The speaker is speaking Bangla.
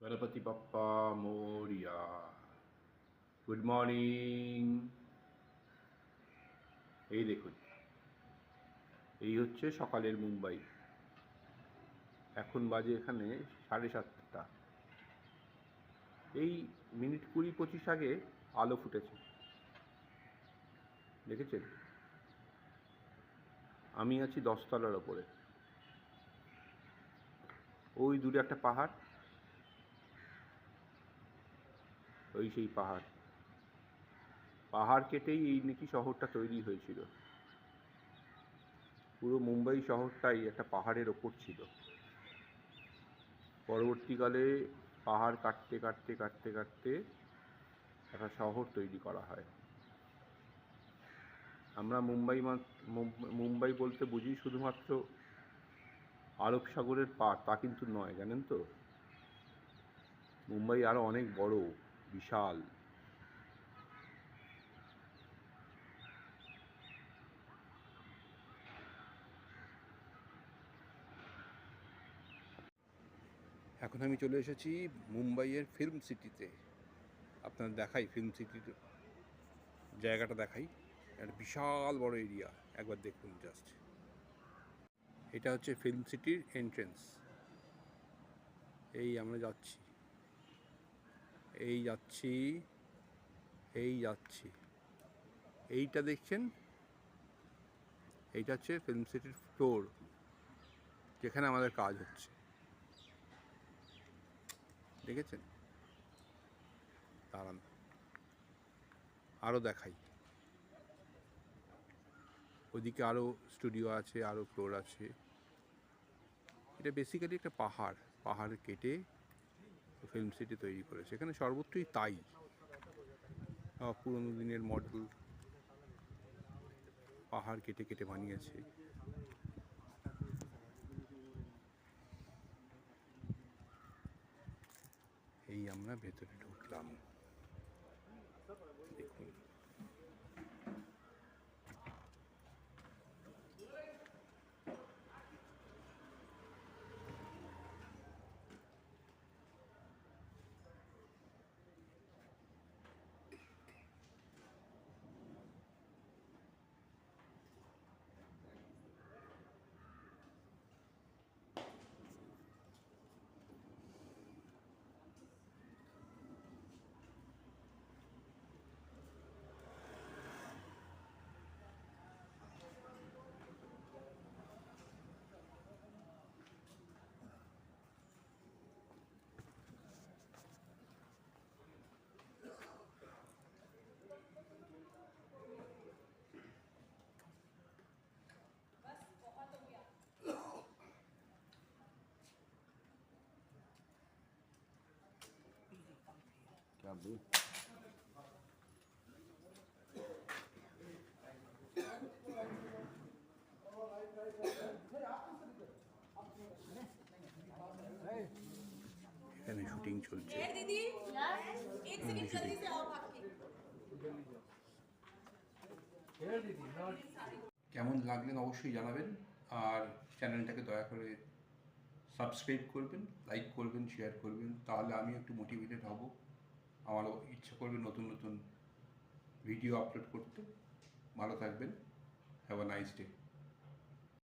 গণপতি বাপ্পা মোরিয়া। Good morning. এই দেখুন, এই হচ্ছে সকালের মুম্বাই। এখন বাজে এখানে 7:30। এই মিনিট 20-25 আগে আলো ফুটেছে, দেখেছেন? আমি আছি 10 তলার ওপরে। ওই দূরে একটা পাহাড়, ওই সেই পাহাড় কেটেই এই নাকি শহরটা তৈরি হয়েছিল। পুরো মুম্বাই শহরটাই একটা পাহাড়ের ওপর ছিল। পরবর্তীকালে পাহাড় কাটতে কাটতে কাটতে কাটতে একটা শহর তৈরি করা হয়। আমরা মুম্বাই বলতে বুঝি শুধুমাত্র আরব সাগরের পাড়, তা কিন্তু নয়, জানেন তো? মুম্বাই আরও অনেক বড়, বিশাল। এখন আমি চলে এসেছি মুম্বাইয়ের ফিল্ম সিটিতে। আপনাদের দেখাই ফিল্ম সিটির জায়গাটা, দেখাই। একটা বিশাল বড় এরিয়া, একবার দেখুন জাস্ট। এটা হচ্ছে ফিল্ম সিটির এন্ট্রেন্স। এই আমরা যাচ্ছি, এই যাচ্ছি, এই যাচ্ছি। এইটা দেখছেন, এইটা হচ্ছে ফিল্ম সিটির ফ্লোর, যেখানে আমাদের কাজ হচ্ছে। দেখেছেন? দাঁড়ান আরও দেখাই। ওদিকে আরও স্টুডিও আছে, আরও ফ্লোর আছে। এটা বেসিক্যালি একটা পাহাড় কেটে ফিল্ম সিটি তৈরি করেছে। এখানে সর্বত্রই তাই, পুরোনো দিনের মডেল পাহাড় কেটে কেটে বানিয়েছে। এই আমরা ভেতরে ঢুকলাম, দেখুন। क्या बोल এখানে শুটিং চলছে। কেমন লাগলেন অবশ্যই জানাবেন, আর চ্যানেলটাকে দয়া করে সাবস্ক্রাইব করবেন, লাইক করবেন, শেয়ার করবেন। তাহলে আমি একটু মোটিভেটেড হব, আমারও ইচ্ছা করবে নতুন নতুন ভিডিও আপলোড করতে। ভালো থাকবেন। Have a nice day.